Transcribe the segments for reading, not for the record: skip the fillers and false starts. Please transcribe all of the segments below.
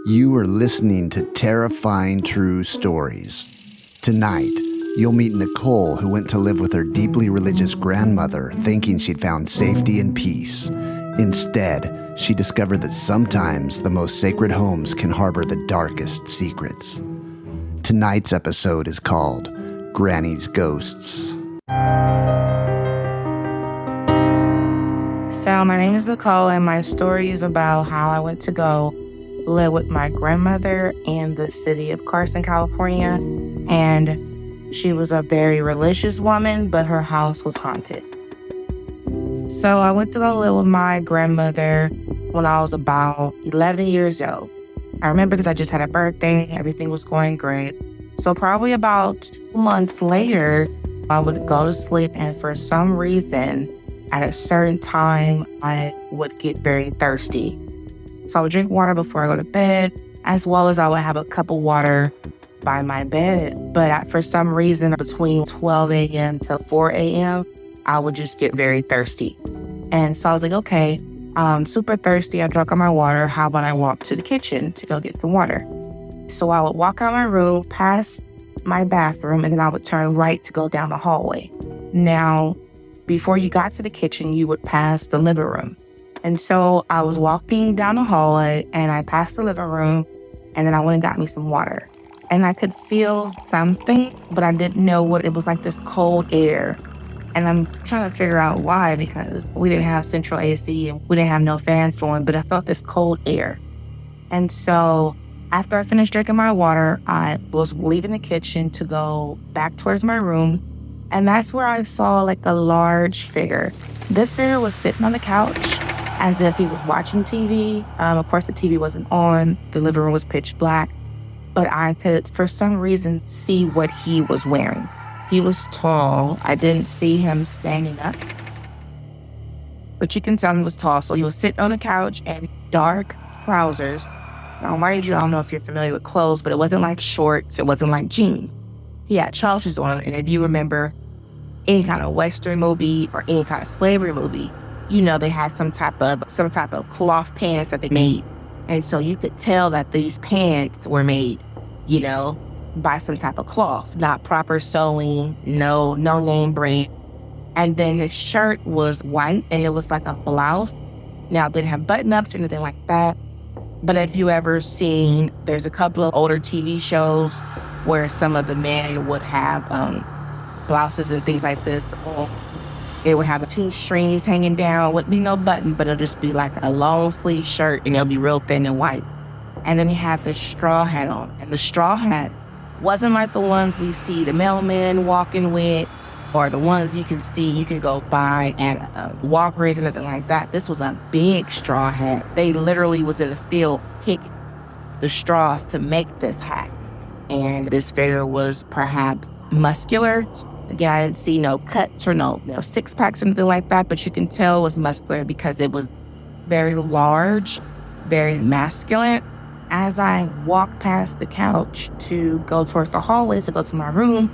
You are listening to Terrifying True Stories. Tonight, you'll meet Nicole, who went to live with her deeply religious grandmother, thinking she'd found safety and peace. Instead, she discovered that sometimes the most sacred homes can harbor the darkest secrets. Tonight's episode is called Granny's Ghosts. So my name is Nicole, and my story is about how I went to go live with my grandmother in the city of Carson, California. And she was a very religious woman, but her house was haunted. So I went to go live with my grandmother when I was about 11 years old. I remember because I just had a birthday, everything was going great. So probably about 2 months later, I would go to sleep, and for some reason, at a certain time, I would get very thirsty. So I would drink water before I go to bed, as well as I would have a cup of water by my bed. But for some reason, between 12 a.m. to 4 a.m., I would just get very thirsty. And so I was like, okay, I'm super thirsty. I drank all my water. How about I walk to the kitchen to go get the water? So I would walk out my room, past my bathroom, and then I would turn right to go down the hallway. Now, before you got to the kitchen, you would pass the living room. And so I was walking down the hallway, and I passed the living room, and then I went and got me some water. And I could feel something, but I didn't know what it was, like this cold air. And I'm trying to figure out why, because we didn't have central AC and we didn't have no fans going, but I felt this cold air. And so after I finished drinking my water, I was leaving the kitchen to go back towards my room. And that's where I saw like a large figure. This figure was sitting on the couch as if he was watching TV. Of course, the TV wasn't on. The living room was pitch black. But I could, for some reason, see what he was wearing. He was tall. I didn't see him standing up. But you can tell he was tall. So he was sitting on the couch in dark trousers. Now, mind you, I don't know if you're familiar with clothes, but it wasn't like shorts. It wasn't like jeans. He had trousers on. And if you remember any kind of Western movie or any kind of slavery movie, you know they had some type of cloth pants that they made. And so you could tell that these pants were made, by some type of cloth, not proper sewing, no name brand. And then his shirt was white, and it was like a blouse. Now, it didn't have button-ups or anything like that. But if you ever seen, there's a couple of older TV shows where some of the men would have blouses and things like this. It would have 2 strings hanging down, wouldn't be no button, but it'll just be like a long sleeve shirt, and it'll be real thin and white. And then he had the straw hat on. And the straw hat wasn't like the ones we see the mailman walking with, or the ones you can go by at Walgreens and nothing like that. This was a big straw hat. They literally was in the field picking the straws to make this hat. And this figure was perhaps muscular. Again, I didn't see no cuts or no six-packs or anything like that, but you can tell it was muscular because it was very large, very masculine. As I walked past the couch to go towards the hallway to go to my room,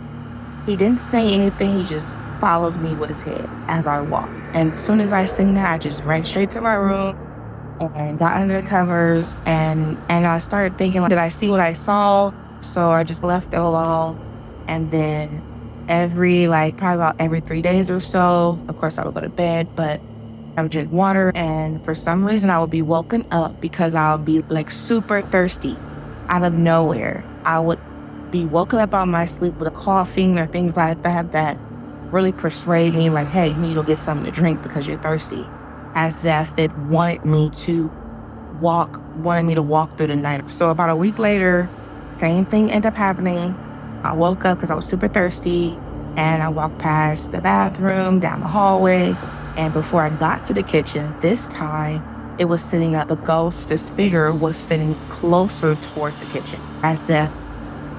he didn't say anything. He just followed me with his head as I walked. And as soon as I seen that, I just ran straight to my room and got under the covers. And I started thinking, did I see what I saw? So I just left it alone. And then probably about every 3 days or so, of course I would go to bed, but I would drink water, and for some reason I would be woken up because I would be like super thirsty out of nowhere. I would be woken up out of my sleep with a coughing or things like that really persuade me like, hey, you need to get something to drink because you're thirsty. As if it wanted me to walk through the night. So about a week later, same thing ended up happening. I woke up because I was super thirsty, and I walked past the bathroom, down the hallway, and before I got to the kitchen, this time, it was sitting up. The ghost, this figure, was sitting closer towards the kitchen, as if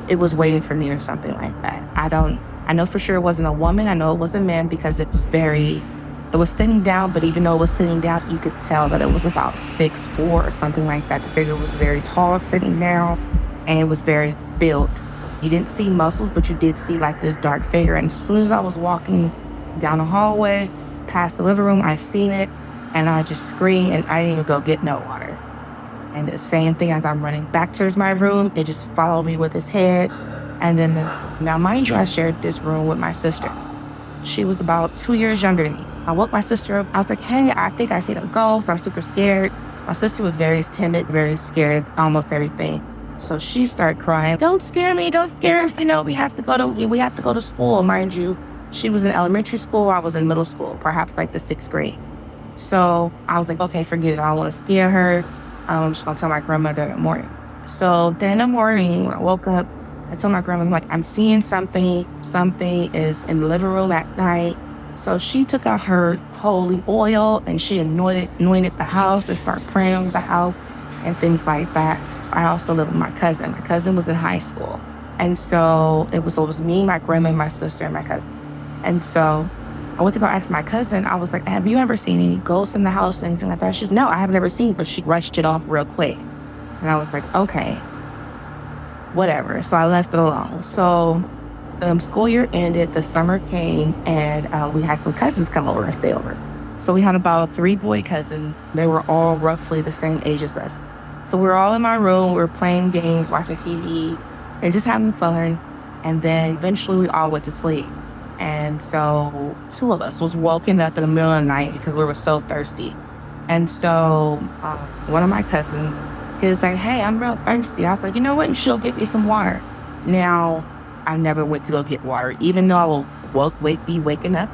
it was waiting for me or something like that. I know for sure it wasn't a woman. I know it was a man because it was sitting down, but even though it was sitting down, you could tell that it was about 6'4" or something like that. The figure was very tall sitting down, and it was very built. You didn't see muscles, but you did see like this dark figure. And as soon as I was walking down the hallway, past the living room, I seen it, and I just screamed, and I didn't even go get no water. And the same thing, as I'm running back towards my room, it just followed me with his head. And then, now mind you, I shared this room with my sister. She was about 2 years younger than me. I woke my sister up. I was like, hey, I think I seen a ghost. I'm super scared. My sister was very timid, very scared of almost everything. So she started crying, don't scare me, don't scare me. We have to go to school. Mind you, she was in elementary school. I was in middle school, perhaps like the 6th grade. So I was like, okay, forget it. I don't want to scare her. I'm just going to tell my grandmother in the morning. So then in the morning, when I woke up, I told my grandmother, like, I'm seeing something. Something is in the living room at night. So she took out her holy oil and she anointed the house and started praying over the house and things like that. I also lived with my cousin. My cousin was in high school. And so it was me, my grandma, my sister, and my cousin. And so I went to go ask my cousin. I was like, have you ever seen any ghosts in the house or anything like that? She was, no, I have never seen, but she rushed it off real quick. And I was like, okay, whatever. So I left it alone. So the school year ended, the summer came, and we had some cousins come over and stay over. So we had about 3 boy cousins. They were all roughly the same age as us. So we were all in my room. We were playing games, watching TV, and just having fun. And then eventually we all went to sleep. And so 2 of us was woken up in the middle of the night because we were so thirsty. And so one of my cousins, he was like, hey, I'm real thirsty. I was like, you know what? You should get me some water. Now, I never went to go get water, even though I will be waking up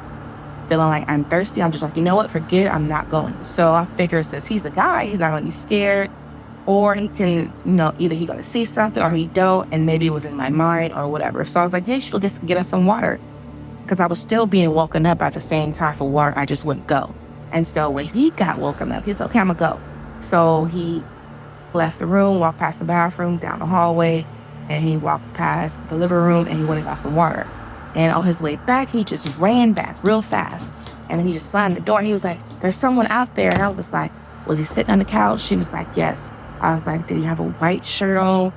feeling like I'm thirsty. I'm just like, you know what? Forget it. I'm not going. So I figure since he's a guy, he's not going to be scared, or he can, either he's going to see something or he don't, and maybe it was in my mind or whatever. So I was like, hey, she'll just get us some water, because I was still being woken up at the same time for water. I just wouldn't go. And so when he got woken up, he's like, okay, I'm going to go. So he left the room, walked past the bathroom, down the hallway, and he walked past the living room, and he went and got some water. And on his way back, he just ran back real fast. And then he just slammed the door. And he was like, there's someone out there. And I was like, was he sitting on the couch? She was like, yes. I was like, did he have a white shirt on?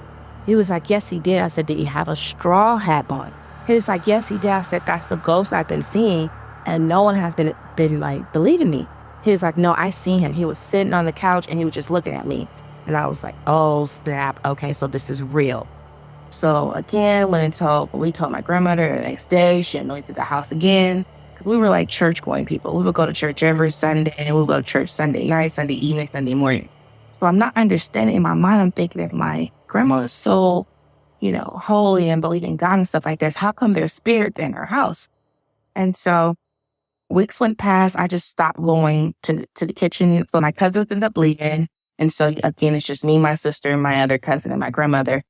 He was like, yes, he did. I said, did he have a straw hat on? He was like, yes, he did. I said, that's the ghost I've been seeing. And no one has been like believing me. He was like, no, I seen him. He was sitting on the couch and he was just looking at me. And I was like, oh, snap. Okay, so this is real. So again, we told my grandmother the next day. She anointed the house again, because we were like church going people. We would go to church every Sunday, and we would go to church Sunday night, Sunday evening, Sunday morning. So I'm not understanding. In my mind, I'm thinking, if my grandma is so, holy and believe in God and stuff like this, how come there's spirit in her house? And so weeks went past. I just stopped going to the kitchen. So my cousins ended up leaving. And so again, it's just me, my sister, and my other cousin, and my grandmother.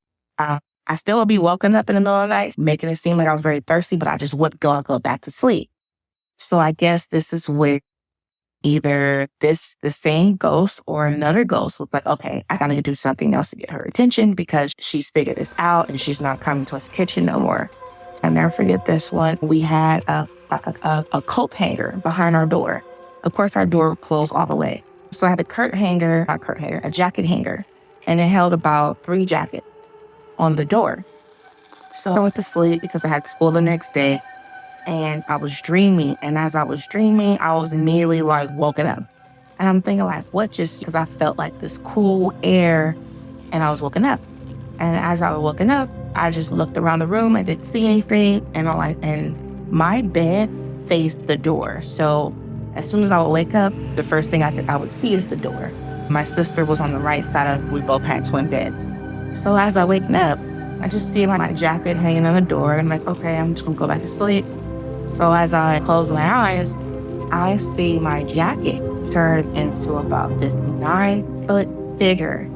I still would be woken up in the middle of the night, making it seem like I was very thirsty, but I just wouldn't go back to sleep. So I guess this is where either the same ghost or another ghost was like, okay, I gotta do something else to get her attention, because she's figured this out and she's not coming to us kitchen no more. I'll never forget this one. We had a coat hanger behind our door. Of course, our door closed all the way. So I had a jacket hanger, and it held about 3 jackets on the door. So I went to sleep because I had school the next day, and I was dreaming. And as I was dreaming, I was immediately like woken up. And I'm thinking like, what just, because I felt like this cool air, and I was woken up. And as I was woken up, I just looked around the room. I didn't see anything. And my bed faced the door. So as soon as I would wake up, the first thing I would see is the door. My sister was on the right side we both had twin beds. So as I wake up, I just see my jacket hanging on the door. I'm like, okay, I'm just gonna go back to sleep. So as I close my eyes, I see my jacket turn into about this 9-foot figure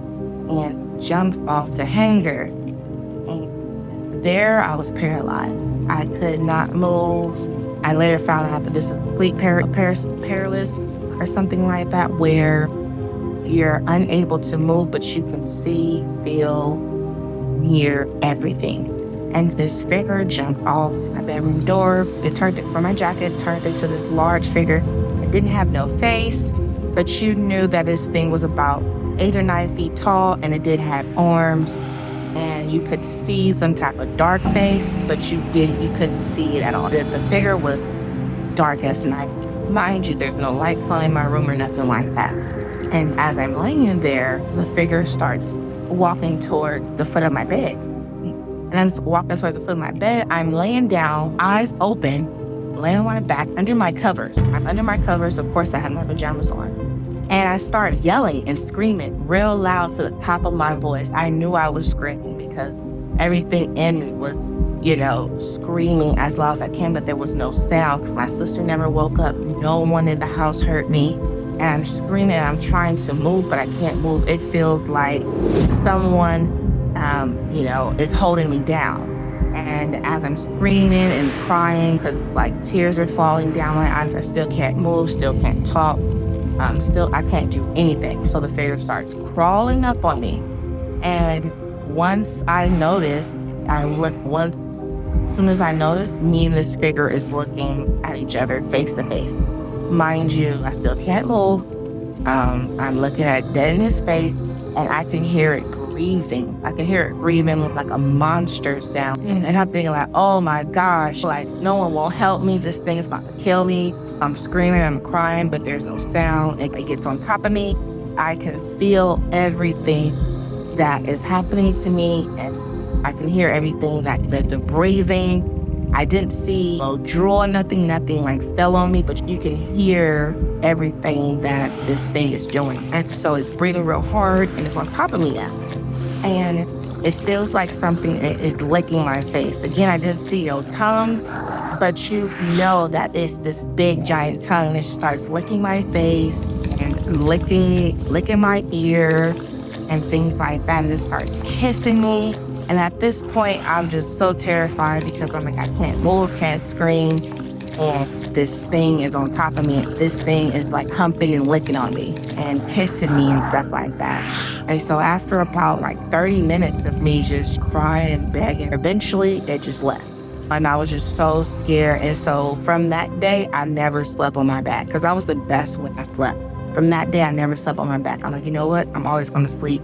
and jumps off the hanger. And there I was paralyzed. I could not move. I later found out that this is complete paralysis or something like that, where you're unable to move, but you can see, feel, hear everything. And this figure jumped off my bedroom door. It turned it from my jacket, turned into this large figure. It didn't have no face, but you knew that this thing was about 8 or 9 feet tall, and it did have arms, and you could see some type of dark face, but you couldn't see it at all. The figure was dark as night. Mind you, there's no light on in my room or nothing like that. And as I'm laying there, the figure starts walking toward the foot of my bed. And I'm just walking towards the foot of my bed. I'm laying down, eyes open, laying on my back under my covers. I'm under my covers. Of course, I have my pajamas on. And I started yelling and screaming real loud to the top of my voice. I knew I was screaming because everything in me was, screaming as loud as I can, but there was no sound because my sister never woke up. No one in the house heard me. And I'm screaming and I'm trying to move, but I can't move. It feels like someone, is holding me down. And as I'm screaming and crying, because like tears are falling down my eyes, I still can't move, still can't talk. I can't do anything. So the figure starts crawling up on me. And once I noticed, as soon as I noticed, me and this figure is looking at each other face to face. Mind you, I still can't move. I'm looking at dead in his face, and I can hear it breathing. I can hear it breathing like a monster sound. And I'm thinking like, oh my gosh, like no one will help me. This thing is about to kill me. I'm screaming, I'm crying, but there's no sound. It gets on top of me. I can feel everything that is happening to me, and I can hear everything that the breathing. I didn't see no drool, nothing like fell on me, but you can hear everything that this thing is doing. And so it's breathing real hard and it's on top of me now. And it feels like something is licking my face. Again, I didn't see no tongue, but you know that it's this big giant tongue, and it starts licking my face and licking my ear and things like that. And it starts kissing me. And at this point, I'm just so terrified because I'm like, I can't move, can't scream. And this thing is on top of me. And this thing is like humping and licking on me and kissing me and stuff like that. And so after about like 30 minutes of me just crying and begging, eventually it just left. And I was just so scared. And so from that day, I never slept on my back because I was the best when I slept. From that day, I never slept on my back. I'm like, you know what? I'm always going to sleep.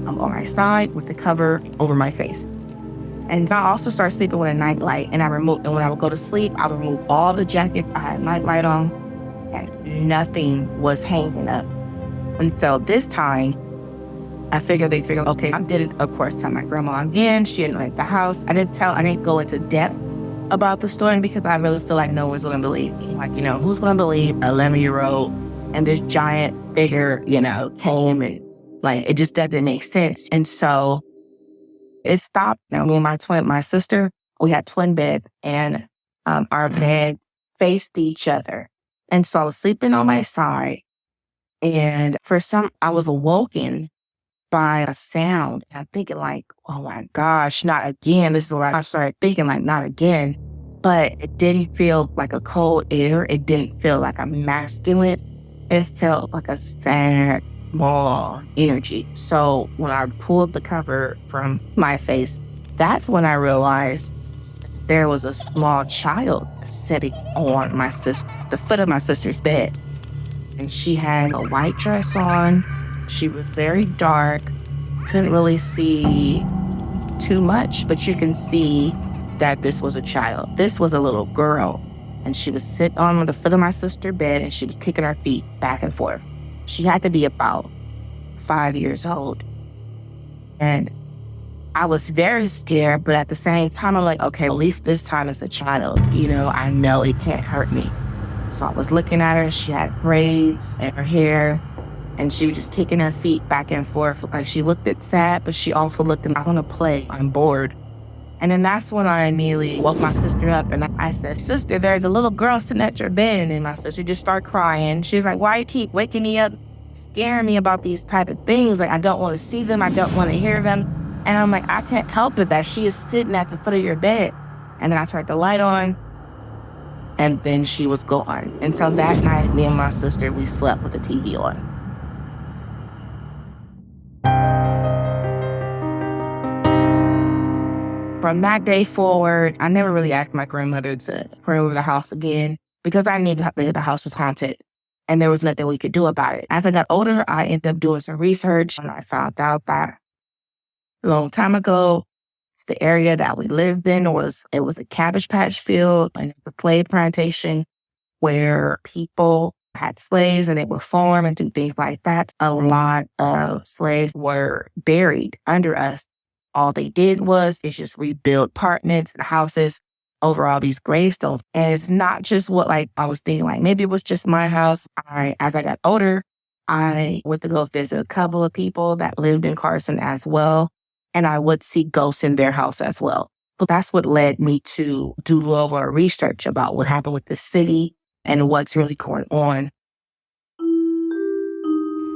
I'm on my side with the cover over my face. And I also started sleeping with a nightlight, and when I would go to sleep, I would remove all the jackets. I had nightlight on, and nothing was hanging up. And so this time, they figured, okay, I didn't, of course, tell my grandma again. She didn't like the house. I didn't go into depth about the story because I really feel like no one's going to believe me. Like, who's going to believe 11-year-old and this giant figure, came and like, it just doesn't make sense. And so it stopped. Now, me and my sister, we had twin beds, and our beds faced each other. And so I was sleeping on my side, and I was awoken by a sound. And I'm thinking like, oh my gosh, not again. This is where I started thinking like, not again. But it didn't feel like a cold air. It didn't feel like a masculine. It felt like a sad, small energy. So when I pulled the cover from my face, that's when I realized there was a small child sitting on the foot of my sister's bed. And she had a white dress on. She was very dark. Couldn't really see too much, but you can see that this was a child. This was a little girl. And she was sitting on the foot of my sister's bed, and she was kicking her feet back and forth. She had to be about 5 years old. And I was very scared, but at the same time, I'm like, okay, at least this time it's a child. I know it can't hurt me. So I was looking at her. She had braids in her hair, and she was just kicking her feet back and forth. Like, she looked sad, but she also looked like, I want to play. I'm bored. And then that's when I immediately woke my sister up, and I said, sister, there's a little girl sitting at your bed. And then my sister just started crying. She was like, why you keep waking me up, scaring me about these type of things? Like, I don't want to see them. I don't want to hear them. And I'm like, I can't help it that she is sitting at the foot of your bed. And then I turned the light on, and then she was gone. And so that night, me and my sister, we slept with the TV on. From that day forward, I never really asked my grandmother to pray over the house again because I knew that the house was haunted and there was nothing we could do about it. As I got older, I ended up doing some research, and I found out that a long time ago, the area that we lived in it was a Cabbage Patch field, and it was a slave plantation where people had slaves and they would farm and do things like that. A lot of slaves were buried under us. All they did was is just rebuild apartments and houses over all these gravestones. And it's not just what like I was thinking, like maybe it was just my house. As I got older, I went to go visit a couple of people that lived in Carson as well. And I would see ghosts in their house as well. So that's what led me to do a little more research about what happened with the city and what's really going on.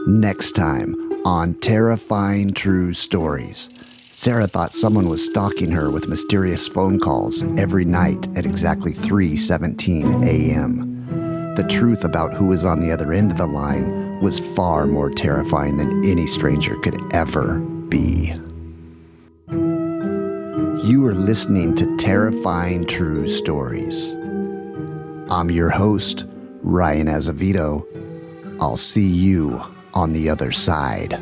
Next time on Terrifying True Stories. Sarah thought someone was stalking her with mysterious phone calls every night at exactly 3:17 a.m. The truth about who was on the other end of the line was far more terrifying than any stranger could ever be. You are listening to Terrifying True Stories. I'm your host, Ryan Azevedo. I'll see you on the other side.